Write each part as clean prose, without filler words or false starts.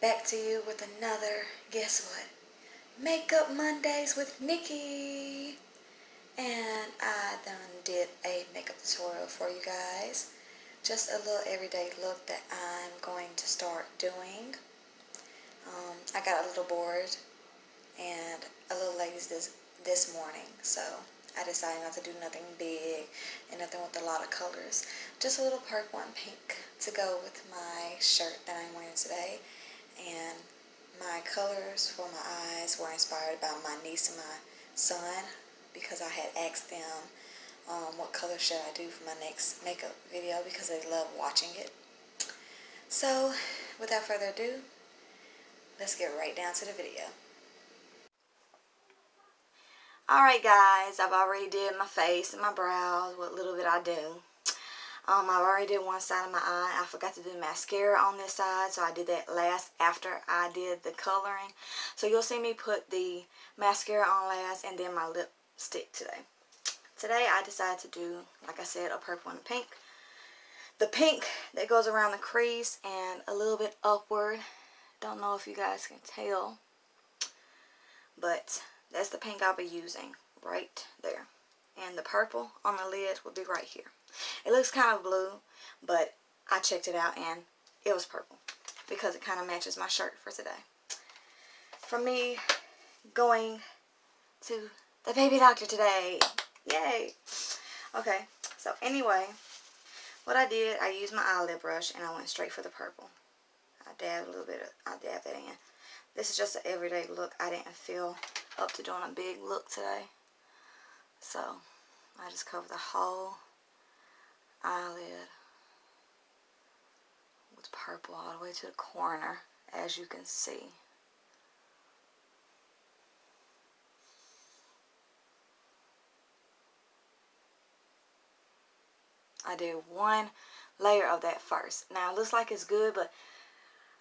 Back to you with another, guess what? Makeup Mondays with Nikki. And I done did a makeup tutorial for you guys. Just a little everyday look that I'm going to start doing. I got a little bored and a little lazy this morning, so I decided not to do nothing big and nothing with a lot of colors. Just a little purple and pink to go with my shirt that I'm wearing today. And my colors for my eyes were inspired by my niece and my son, because I had asked them what color should I do for my next makeup video because they love watching it. So without further ado, let's get right down to the video. Alright guys, I've already did my face and my brows, what little bit I do. I've already did one side of my eye. I forgot to do the mascara on this side, so I did that last after I did the coloring. So you'll see me put the mascara on last and then my lipstick today. Today I decided to do, like I said, a purple and a pink. The pink that goes around the crease and a little bit upward. Don't know if you guys can tell, but that's the pink I'll be using right there. And the purple on the lid will be right here. It looks kind of blue, but I checked it out and it was purple because it kind of matches my shirt for today. For me, going to the baby doctor today. Yay! Okay, so anyway, what I did, I used my eyelid brush and I went straight for the purple. I dabbed that in. This is just an everyday look. I didn't feel up to doing a big look today. So, I just covered the whole eyelid with purple all the way to the corner, as you can see. I did one layer of that first. Now, it looks like it's good, but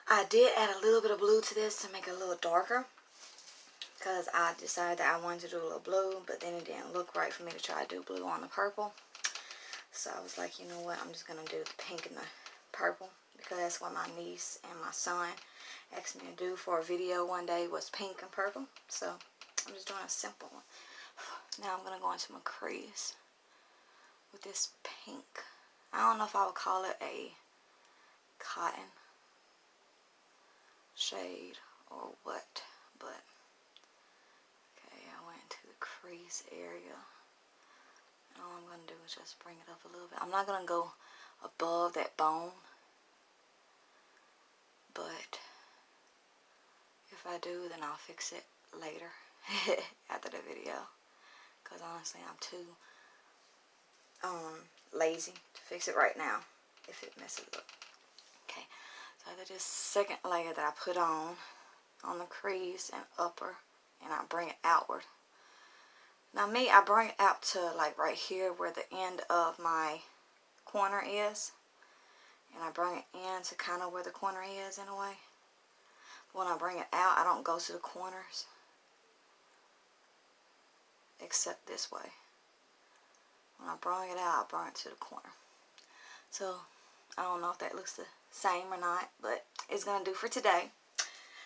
I did add a little bit of blue to this to make it a little darker, because I decided that I wanted to do a little blue, but then it didn't look right for me to try to do blue on the purple. So I was like, you know what, I'm just going to do the pink and the purple, because that's what my niece and my son asked me to do for a video one day, was pink and purple. So I'm just doing a simple one. Now I'm going to go into my crease with this pink. I don't know if I would call it a cotton shade or what, but okay, I went into the crease area. And all I'm going to do is just bring it up a little bit. I'm not going to go above that bone, but if I do, then I'll fix it later after the video, because honestly I'm too lazy to fix it right now if it messes up. Okay, so I did this second layer that I put on the crease and upper, and I bring it outward. Now me, I bring it out to like right here where the end of my corner is, and I bring it in to kind of where the corner is in a way. When I bring it out, I don't go to the corners except this way. When I bring it out, I bring it to the corner. So I don't know if that looks the same or not, but it's going to do for today.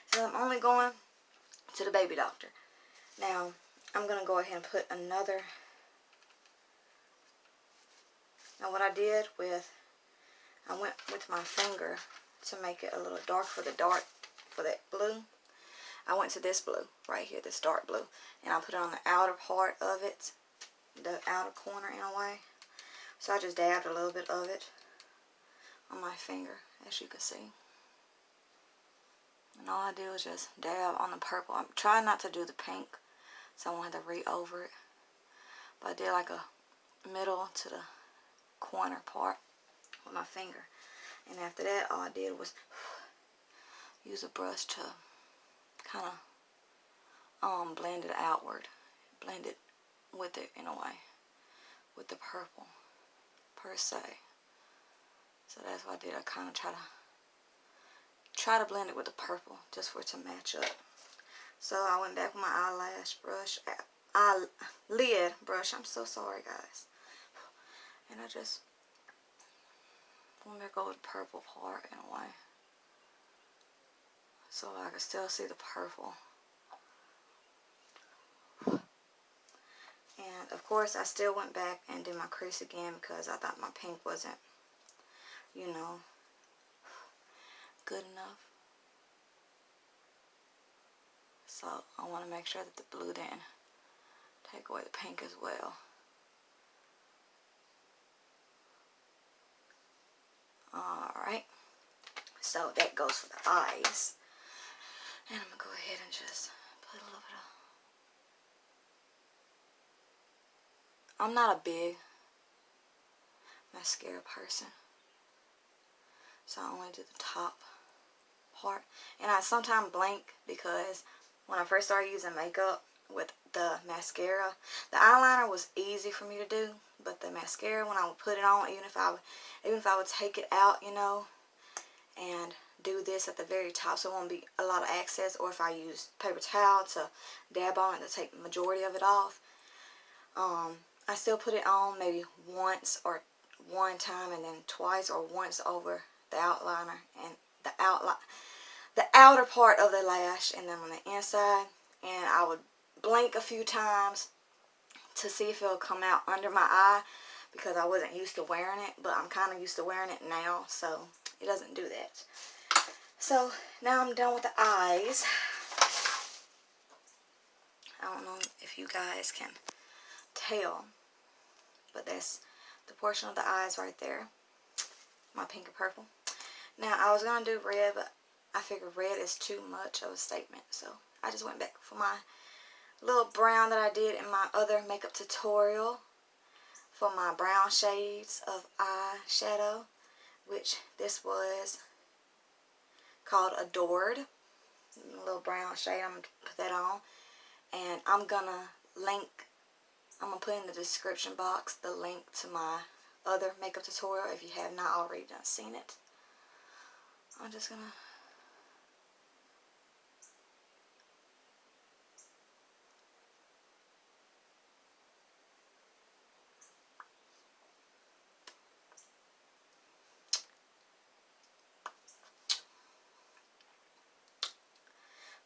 So I'm only going to the baby doctor. Now I'm going to go ahead and put another. Now what I did with, I went with my finger to make it a little dark for the dark, for that blue. I went to this blue right here, this dark blue, and I put it on the outer part of it, the outer corner in a way. So I just dabbed a little bit of it on my finger, as you can see. And all I did was just dab on the purple. I'm trying not to do the pink, so I won't have to re-over it. But I did like a middle to the corner part with my finger. And after that, all I did was use a brush to kind of blend it outward. Blend it with it in a way, with the purple per se. So that's what I did. I kind of try to blend it with the purple just for it to match up. So I went back with my eyelash brush, eyelid brush. I'm so sorry, guys. And I just went back over the purple part in a way. so I can still see the purple. And of course I still went back and did my crease again because I thought my pink wasn't, you know, good enough. So I want to make sure that the blue didn't take away the pink as well. Alright, so that goes for the eyes. And I'm going to go ahead and just put a little bit of... I'm not a big mascara person, so I only do the top part. And I sometimes blink because when I first started using makeup with the mascara, the eyeliner was easy for me to do, but the mascara, when I would put it on, even if I would take it out, you know, and do this at the very top so it won't be a lot of excess, or if I use paper towel to dab on it to take the majority of it off, I still put it on maybe once or one time and then twice or once over the outliner and the outer part of the lash, and then on the inside, and I would blink a few times to see if it'll come out under my eye because I wasn't used to wearing it, but I'm kind of used to wearing it now, so it doesn't do that. So now I'm done with the eyes. I don't know if you guys can tell, but that's the portion of the eyes right there, my pink and purple. Now I was going to do red, but I figured red is too much of a statement, so I just went back for my little brown that I did in my other makeup tutorial for my brown shades of eyeshadow, which this was called Adored, a little brown shade. I'm going to put that on, and I'm going to put in the description box the link to my other makeup tutorial if you have not already seen it. I'm just going to...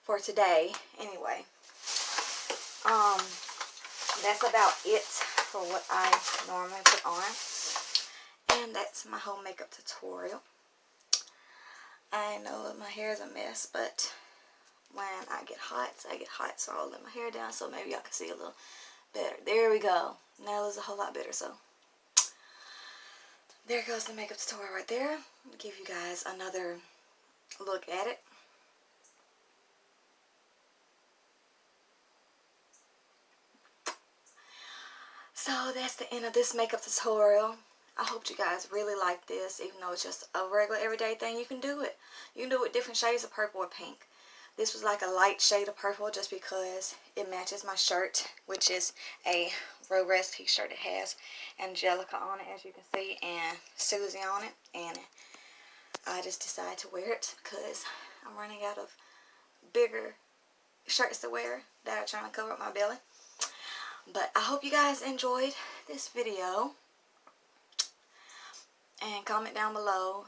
for today, anyway, that's about it for what I normally put on, and that's my whole makeup tutorial. I know my hair is a mess, but when I get hot, so I'll let my hair down so maybe y'all can see a little better. There we go. Now it looks a whole lot better, so there goes the makeup tutorial right there. I'll give you guys another look at it. So that's the end of this makeup tutorial. I hope you guys really like this, even though it's just a regular everyday thing. You can do it. You can do it with different shades of purple or pink. This was like a light shade of purple just because it matches my shirt, which is a Rose t-shirt. It has Angelica on it, as you can see, and Susie on it. And I just decided to wear it because I'm running out of bigger shirts to wear that are trying to cover up my belly. But I hope you guys enjoyed this video, and comment down below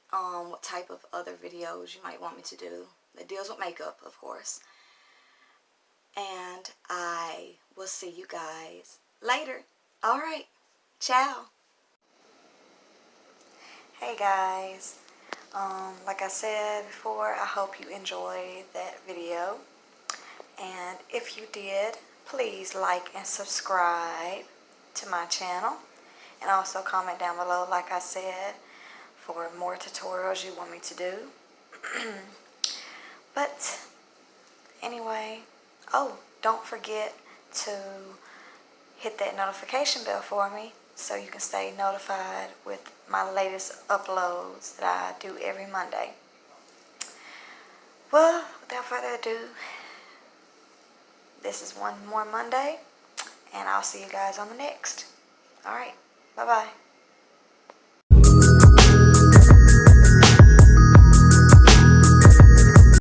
what type of other videos you might want me to do that deals with makeup, of course. And I will see you guys later. Alright, ciao. Hey guys, like I said before, I hope you enjoyed that video, and if you did, please like and subscribe to my channel, and also comment down below, like I said, for more tutorials you want me to do. But anyway, oh, don't forget to hit that notification bell for me so you can stay notified with my latest uploads that I do every Monday. Well, without further ado, this is one more Monday, and I'll see you guys on the next. Alright, bye-bye.